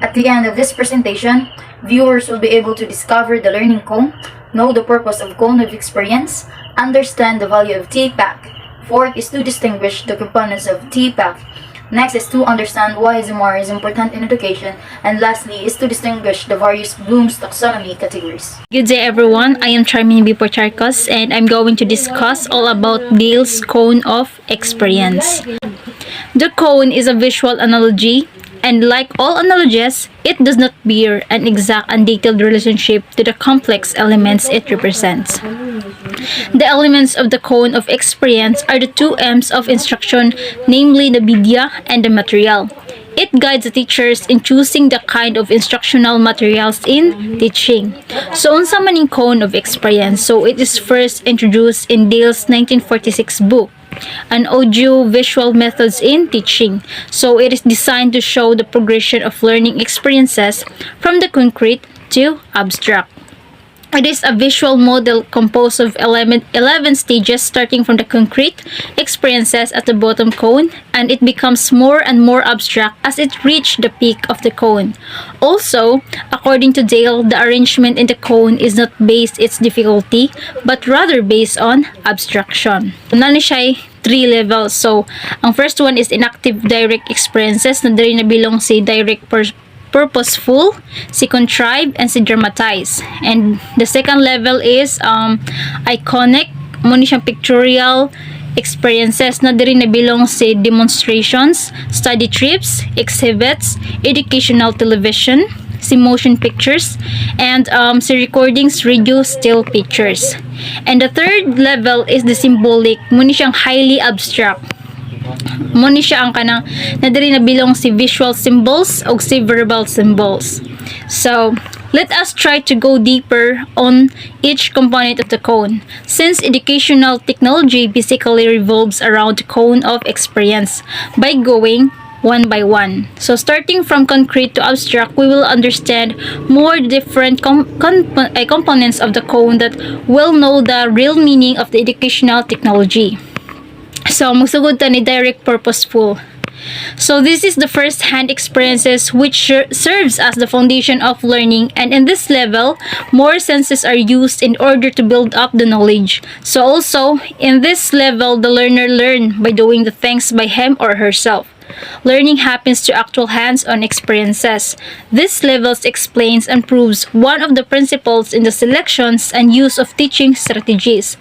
At the end of this presentation, viewers will be able to discover the learning cone, know the purpose of cone of experience, understand the value of TPAC. Fourth is to distinguish the components of TPAC. Next is to understand why ZMR is important in education. And lastly is to distinguish the various Bloom's taxonomy categories. Good day everyone, I am Charmaine B. Porcharcos and I'm going to discuss all about Dale's cone of experience. The cone is a visual analogy, and like all analogies, it does not bear an exact and detailed relationship to the complex elements it represents. The elements of the cone of experience are the two M's of instruction, namely the media and the material. It guides the teachers in choosing the kind of instructional materials in teaching. So, unsa man ang cone of experience? So, it is first introduced in Dale's 1946 book, An Audio-Visual Methods in Teaching. So, it is designed to show the progression of learning experiences from the concrete to abstract. It is a visual model composed of 11 stages starting from the concrete experiences at the bottom cone, and it becomes more and more abstract as it reaches the peak of the cone. Also, according to Dale, the arrangement in the cone is not based its difficulty, but rather based on abstraction. Nani siya 3 levels. So, ang first one is inactive direct experiences na diri na bilong si direct purposeful, si contrive, and si dramatize. And the second level is iconic, muna siyang pictorial experiences na diri na bilong si demonstrations, study trips, exhibits, educational television, si motion pictures, and si recordings, radio, still pictures. And the third level is the symbolic, muna siyang highly abstract. Muna siya ang kanang nadiri na bilong si visual symbols o si verbal symbols. So, let us try to go deeper on each component of the cone, since educational technology basically revolves around the cone of experience by going one by one. So, starting from concrete to abstract, we will understand more different components of the cone that will know the real meaning of the educational technology. So, magsugod ta ni direct purposeful. So, this is the first-hand experiences which serves as the foundation of learning, and in this level, more senses are used in order to build up the knowledge. So, also, in this level, the learner learns by doing the things by him or herself. Learning happens to actual hands-on experiences. This level explains and proves one of the principles in the selections and use of teaching strategies.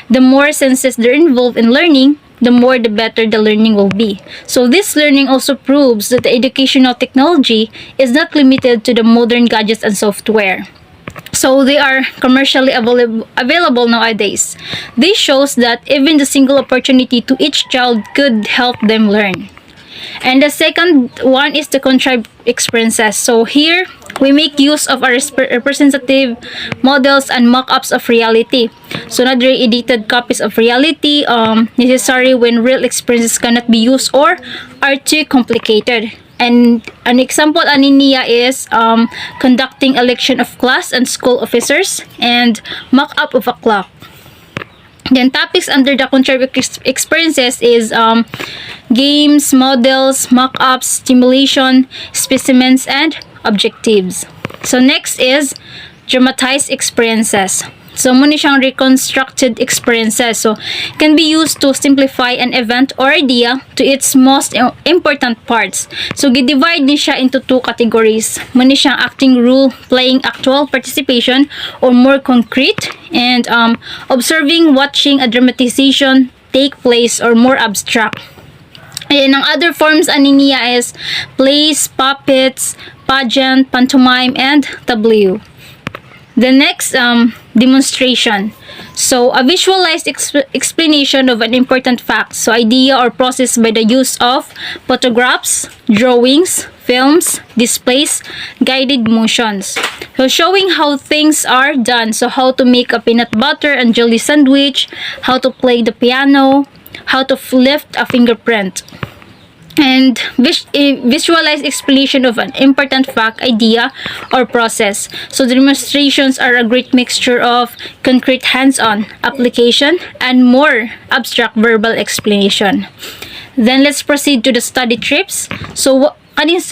The more senses there involved in learning, the more the better the learning will be. So this learning also proves that the educational technology is not limited to the modern gadgets and software. So they are commercially available nowadays. This shows that even the single opportunity to each child could help them learn. And the second one is the contrived experiences. So here, we make use of our representative models and mock-ups of reality. So not very edited copies of reality necessary when real experiences cannot be used or are too complicated. And an example niya is conducting election of class and school officers and mock-up of a clock. Then topics under the contrived experiences is games, models, mock-ups, stimulation, specimens, and objectives. So next is dramatized experiences. So muna siyang reconstructed experiences. So can be used to simplify an event or idea to its most important parts. So gi-divide ni siya into two categories. Muna siyang acting role, playing actual participation, or more concrete, and observing, watching a dramatization take place, or more abstract. And ang other forms niya is plays, puppets, pageant, pantomime, and tableau. The next, demonstration. So, a visualized explanation of an important fact. So, idea or process by the use of photographs, drawings, films, displays, guided motions. So, showing how things are done. So, how to make a peanut butter and jelly sandwich, how to play the piano, how to lift a fingerprint. And visualized explanation of an important fact, idea, or process. So the demonstrations are a great mixture of concrete hands-on application and more abstract verbal explanation. Then let's proceed to the study trips. So kaning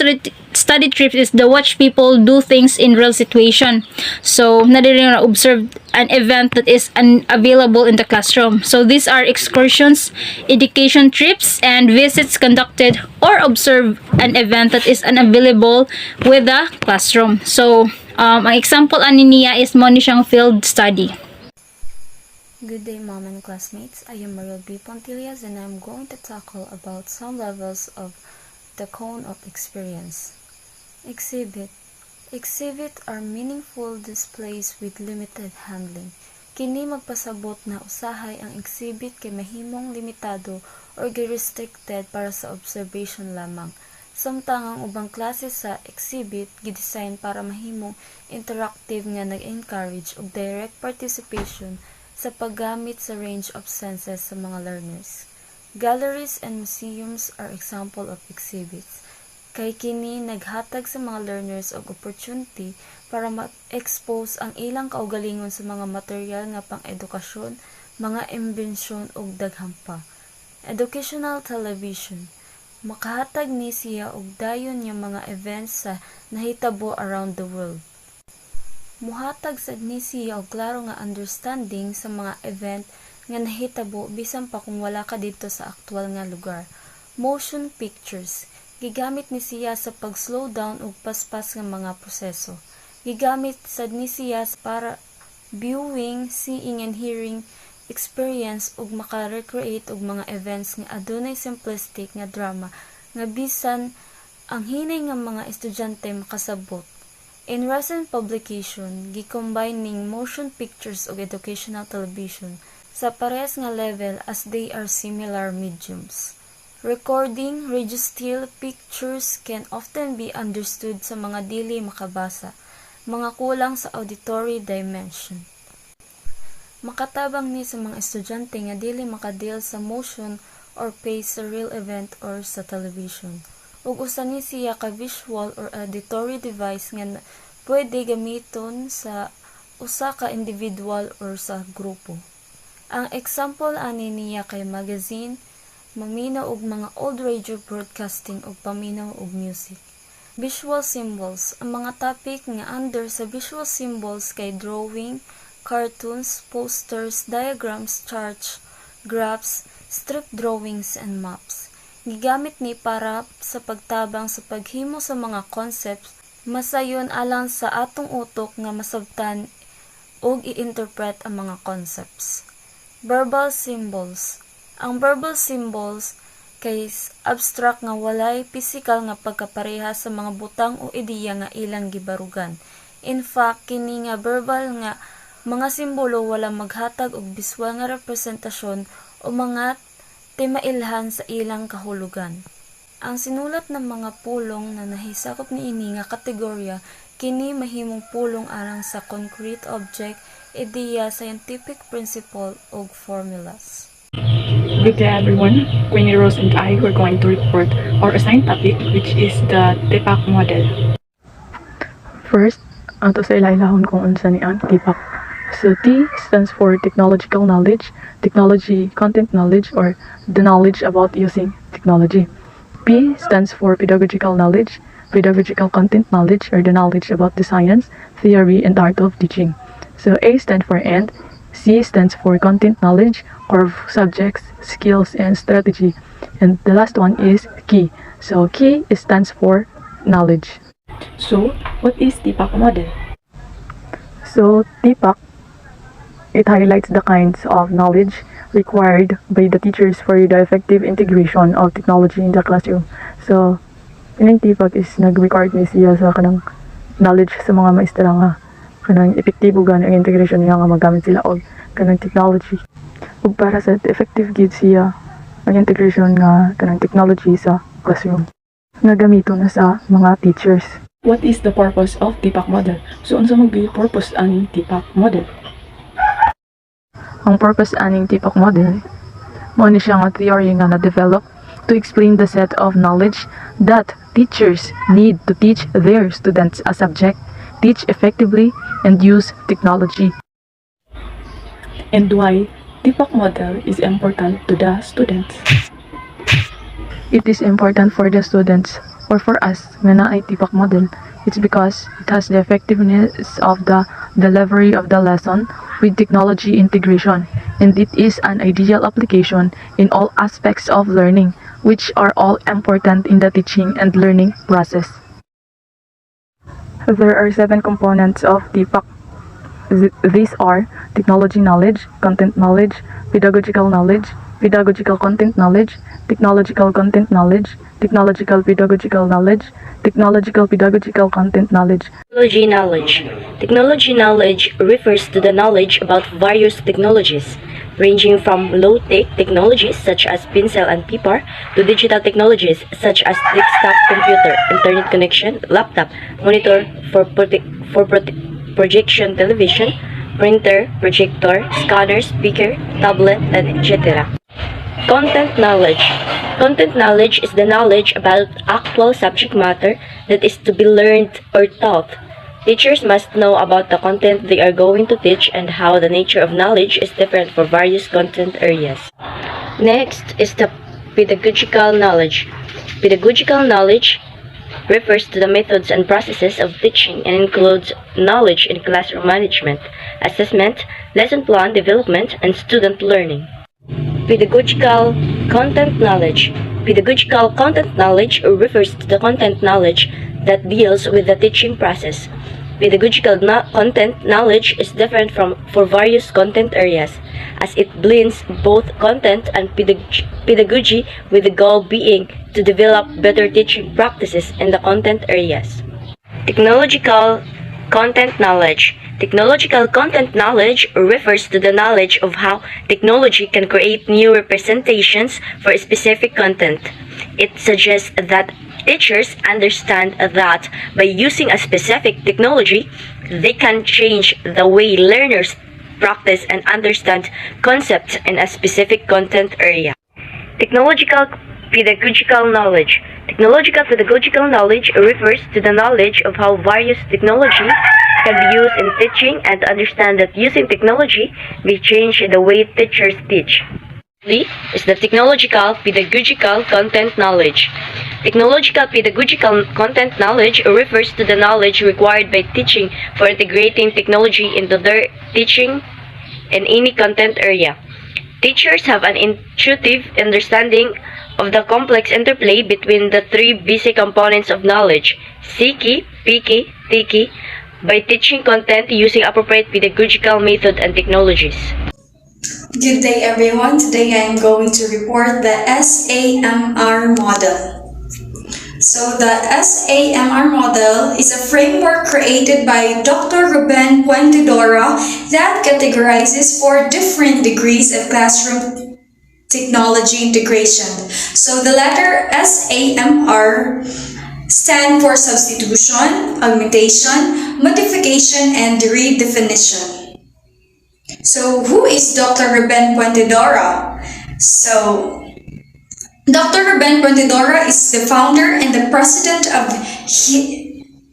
study trips is the watch people do things in real situation. So nadiri na observe an event that is unavailable in the classroom. So these are excursions, education trips, and visits conducted or observe an event that is unavailable with the classroom. So ang example ani niya is mo ni siyang field study. Good day, mom and classmates. I am Maria B. Pontillas, and I'm going to tackle about some levels of the cone of experience. Exhibit. Exhibit are meaningful displays with limited handling. Kini magpasabot na usahay ang exhibit kay mahimong limitado or restricted para sa observation lamang. Samtang ang ubang klase sa exhibit gidesign para mahimong interactive nga nag-encourage og direct participation sa paggamit sa range of senses sa mga learners. Galleries and museums are example of exhibits. Kay kini naghatag sa mga learners og opportunity para ma-expose ang ilang kaugalingon sa mga material nga pang-edukasyon, mga imbensyon ug daghang pa. Educational television. Makahatag ni siya og dayon nga mga events sa nahitabo around the world. Muhatag sad ni siya og klaro nga understanding sa mga event nga nahitabo bisan pa kung wala ka dito sa aktwal nga lugar. Motion pictures. Gigamit ni siya sa pag-slow down ug paspas nga mga proseso. Gigamit sad ni siya para viewing, seeing and hearing experience ug maka-recreate og mga events nga adunay simplistic nga drama nga bisan ang hinay nga mga estudyante makasabot. In recent publication, gi-combine ning motion pictures ug educational television sa parehas nga level as they are similar mediums. Recording, radio still pictures can often be understood sa mga dili makabasa, mga kulang sa auditory dimension. Makatabang ni sa mga estudyante nga dili makadil sa motion or pace sa real event or sa television. Ug usa ni siya ka visual or auditory device nga pwede gamiton sa usa ka individual or sa grupo. Ang example ani niya kay magazine, maminaw og mga old radio broadcasting ug paminaw og music. Visual symbols. Ang mga topic nga under sa visual symbols kay drawing, cartoons, posters, diagrams, charts, graphs, strip drawings, and maps. Gigamit ni para sa pagtabang sa paghimo sa mga concepts masayon alang sa atong utok nga masabtan ug i-interpret ang mga concepts. Verbal symbols. Ang verbal symbols kay abstract nga walay physical nga pagkapareha sa mga butang o ideya nga ilang gibarugan. In fact, kini nga verbal nga mga simbolo wala maghatag og visual nga representasyon o mga timailhan sa ilang kahulugan. Ang sinulat ng mga pulong na nahisakop niini nga kategorya kini mahimong pulong alang sa concrete object, ideya, scientific principle ug formulas. Good day everyone, Queenie Rose and I were going to report our assigned topic which is the TEPAC model. First, ato sa ilailahon kung unsa ni ang TEPAC. So T stands for technological knowledge, technology content knowledge, or the knowledge about using technology. P stands for pedagogical knowledge, pedagogical content knowledge, or the knowledge about the science, theory, and art of teaching. So A stands for and, C stands for content knowledge, or subjects, skills, and strategy. And the last one is key. So key stands for knowledge. So, what is TEPAC model? So TEPAC, it highlights the kinds of knowledge required by the teachers for the effective integration of technology in the classroom. So, ining TEPAC is nag-record ni siya sa kanang knowledge sa mga maestra nga kanang epektibo gani ang integration niya nga magamit sila og kanang technology. Ug para sa effective gid siya ang integration nga kanang technology sa classroom nga gamiton na sa mga teachers. What is the purpose of TEPAC model? So, unsa magbi purpose aning TEPAC model? Ang purpose aning TEPAC model mao ni siya nga theory nga na-develop to explain the set of knowledge that teachers need to teach their students a subject, teach effectively, and use technology. And why TEPAC model is important to the students? It is important for the students Or for us, nga naay tipak model, it's because it has the effectiveness of the delivery of the lesson with technology integration, and it is an ideal application in all aspects of learning, which are all important in the teaching and learning process. There are 7 components of TPAC. These are technology knowledge, content knowledge, pedagogical knowledge, pedagogical content knowledge, technological content knowledge, technological pedagogical knowledge, technological pedagogical content knowledge. Technology knowledge. Technology knowledge refers to the knowledge about various technologies, ranging from low-tech technologies such as pencil and paper to digital technologies such as desktop computer, internet connection, laptop, monitor for projection television, printer, projector, scanner, speaker, tablet, and etc. Content knowledge. Content knowledge is the knowledge about actual subject matter that is to be learned or taught. Teachers must know about the content they are going to teach and how the nature of knowledge is different for various content areas. Next is the pedagogical knowledge. Pedagogical knowledge refers to the methods and processes of teaching and includes knowledge in classroom management, assessment, lesson plan development, and student learning. Pedagogical content knowledge. Pedagogical content knowledge refers to the content knowledge that deals with the teaching process. Pedagogical content knowledge is different for various content areas, as it blends both content and pedagogy, with the goal being to develop better teaching practices in the content areas. Technological content knowledge. Technological content knowledge refers to the knowledge of how technology can create new representations for a specific content. It suggests that teachers understand that by using a specific technology, they can change the way learners practice and understand concepts in a specific content area. Technological pedagogical knowledge. Technological pedagogical knowledge refers to the knowledge of how various technologies can be used in teaching and to understand that using technology may change the way teachers teach. Is the technological pedagogical content knowledge. Technological pedagogical content knowledge refers to the knowledge required by teaching for integrating technology into their teaching in any content area. Teachers have an intuitive understanding of the complex interplay between the 3 basic components of knowledge, Siki, Piki, Tiki, by teaching content using appropriate pedagogical method and technologies. Good day everyone. Today I am going to report the SAMR model. So the SAMR model is a framework created by Dr. Ruben Puentedora that categorizes 4 different degrees of classroom technology integration. So the letter SAMR stand for substitution, augmentation, modification, and redefinition. So who is Dr. Ruben Puentedora? So Dr. Ruben Puentedora is the founder and the president of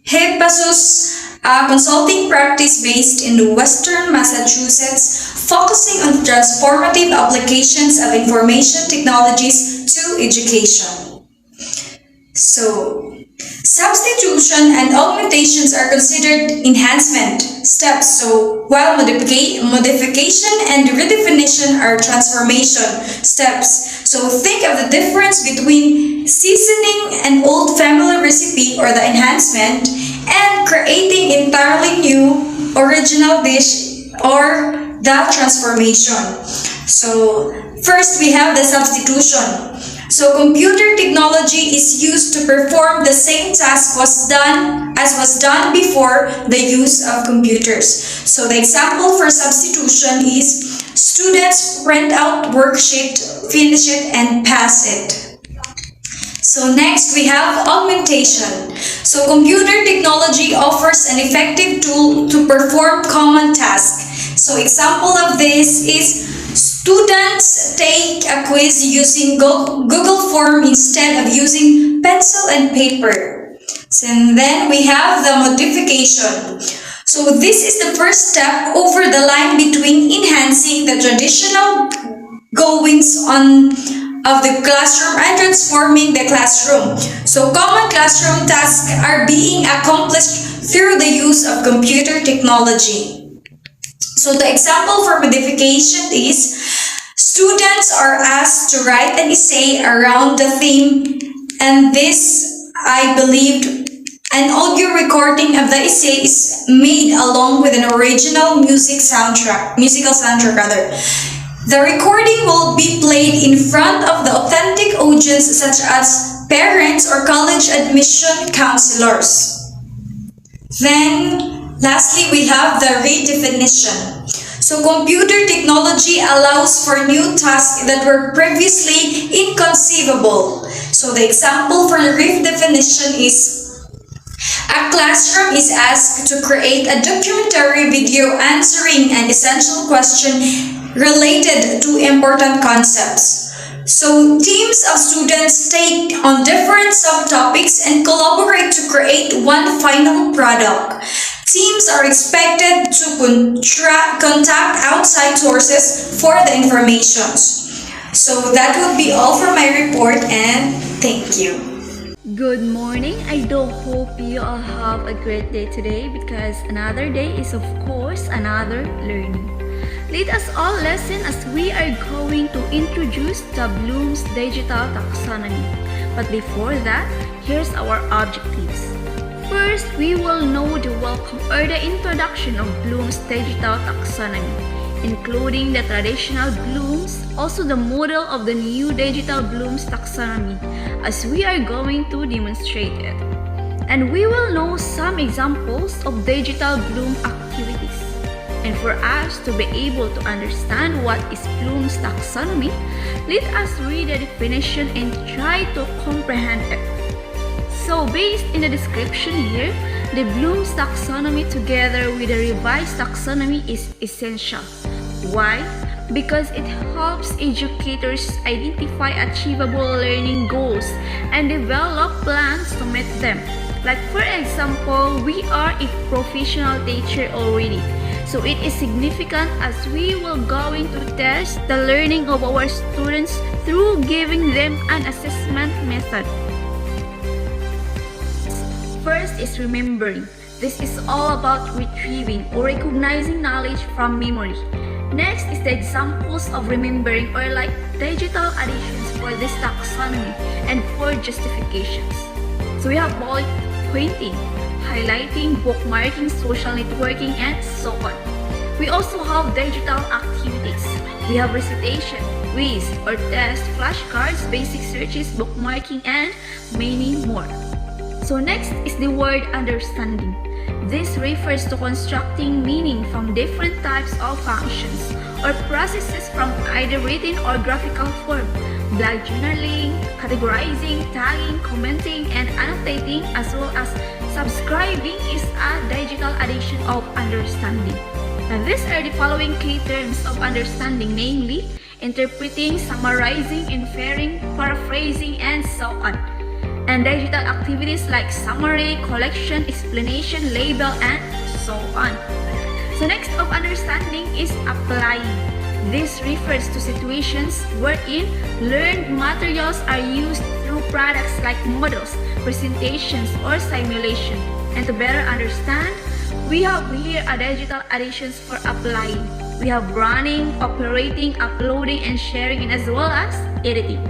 Hephasus, a consulting practice based in Western Massachusetts, focusing on transformative applications of information technologies to education. So, substitution and augmentations are considered enhancement steps, so while modification and redefinition are transformation steps. So think of the difference between seasoning an old family recipe or the enhancement and creating entirely new original dish or the transformation. So first we have the substitution. So computer technology is used to perform the same task was done before the use of computers. So the example for substitution is students print out worksheet, finish it, and pass it. So next we have augmentation. So computer technology offers an effective tool to perform common tasks. So example of this is students take a quiz using Google Form instead of using pencil and paper. And then we have the modification. So this is the first step over the line between enhancing the traditional goings on of the classroom and transforming the classroom. So common classroom tasks are being accomplished through the use of computer technology. So the example for modification is students are asked to write an essay around the theme, and this, I believed, an audio recording of the essay is made along with an original musical soundtrack. The recording will be played in front of the authentic audience such as parents or college admission counselors. Then, lastly, we have the redefinition. So computer technology allows for new tasks that were previously inconceivable. So the example for redefinition is a classroom is asked to create a documentary video answering an essential question related to important concepts. So teams of students take on different subtopics and collaborate to create one final product. Teams are expected to contact outside sources for the information. So that would be all for my report, and thank you. Good morning. I do hope you all have a great day today, because another day is of course another learning. Let us all listen as we are going to introduce the Bloom's digital taxonomy. But before that, here's our objectives. First, we will know the welcome or the introduction of Bloom's digital taxonomy, including the traditional Bloom's, also the model of the new digital Bloom's taxonomy, as we are going to demonstrate it. And we will know some examples of digital Bloom activities. And for us to be able to understand what is Bloom's taxonomy, let us read the definition and try to comprehend it. So based in the description here, the Bloom's taxonomy together with the revised taxonomy is essential. Why? Because it helps educators identify achievable learning goals and develop plans to meet them. Like for example, we are a professional teacher already. So it is significant as we will going to test the learning of our students through giving them an assessment method. First is remembering. This is all about retrieving or recognizing knowledge from memory. Next is the examples of remembering or like digital additions for this taxonomy and for justifications. So we have bullet pointing, highlighting, bookmarking, social networking, and so on. We also have digital activities. We have recitation, quiz or test, flashcards, basic searches, bookmarking, and many more. So next is the word understanding. This refers to constructing meaning from different types of functions or processes from either written or graphical form, like journaling, categorizing, tagging, commenting, and annotating, as well as subscribing is a digital addition of understanding. And these are the following key terms of understanding, namely interpreting, summarizing, inferring, paraphrasing, and so on. And digital activities like summary, collection, explanation, label, and so on. So next of understanding is applying. This refers to situations wherein learned materials are used through products like models, presentations, or simulation. And to better understand, we have here a digital additions for applying. We have running, operating, uploading, and sharing, and as well as editing.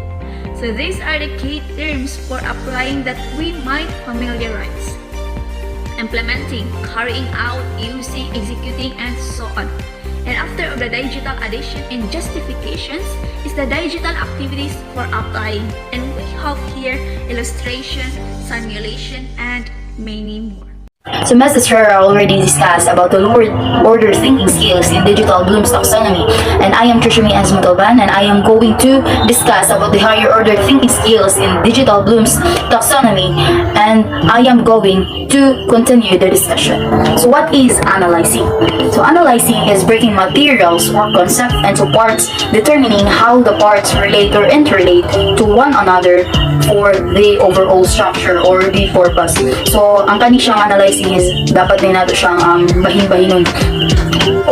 So these are the key terms for applying that we might familiarize. Implementing, carrying out, using, executing, and so on. And after the digital addition and justifications is the digital activities for applying. And we have here illustration, simulation, and many more. So Mrs. Herrera already discussed about the lower order thinking skills in digital Bloom's taxonomy, and I am Trishami Montalban, and I am going to discuss about the higher order thinking skills in digital Bloom's taxonomy, and I am going to continue the discussion. So what is analyzing? So analyzing is breaking materials or concepts into parts, determining how the parts relate or interrelate to one another for the overall structure or the purpose. So ang kani siyang analyzing analyzing is dapat din nato siyang bahin-bahinon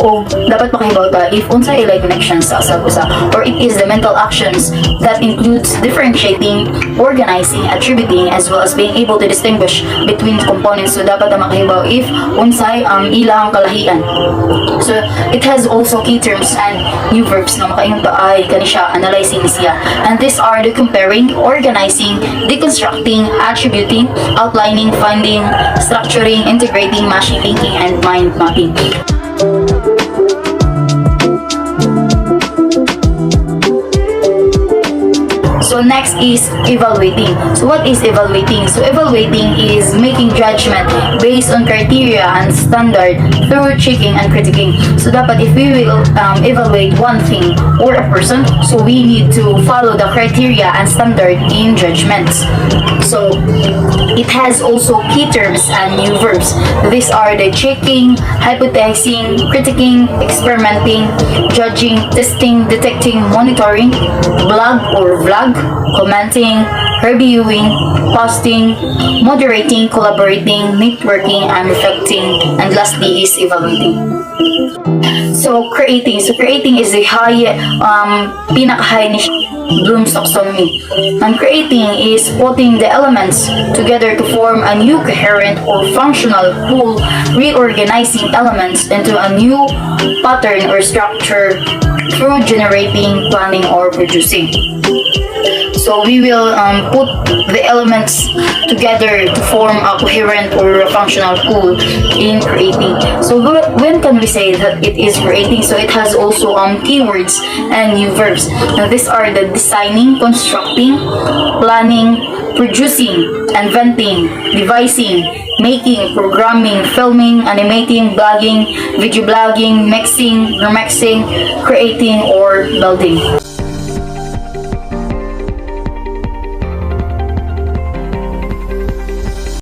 o dapat makahibaw ta if unsay ilay connections sa usa or it is the mental actions that includes differentiating, organizing, attributing, as well as being able to distinguish between components. So dapat ta makahibaw if unsay ilang kalahian. So it has also key terms and new verbs na makaingon ta ay kani siya analyzing siya, and these are the comparing, organizing, deconstructing, attributing, outlining, finding, structuring, integrating, mashing, linking, and mind mapping. So next is evaluating. So what is evaluating? So evaluating is making judgment based on criteria and standard through checking and critiquing. So dapat if we will evaluate one thing or a person, so we need to follow the criteria and standard in judgments. So it has also key terms and new verbs. These are the checking, hypothesizing, critiquing, experimenting, judging, testing, detecting, monitoring, blog or vlog, commenting, reviewing, posting, moderating, collaborating, networking, and reflecting, and lastly is evaluating. So creating. So creating is the pinaka-high ni Bloom's taxonomy. And creating is putting the elements together to form a new coherent or functional whole, reorganizing elements into a new pattern or structure through generating, planning, or producing. So we will put the elements together to form a coherent or a functional whole in creating. So when can we say that it is creating? So it has also keywords and new verbs. Now these are the designing, constructing, planning, producing, inventing, devising, making, programming, filming, animating, blogging, video blogging, mixing, remixing, creating, or building.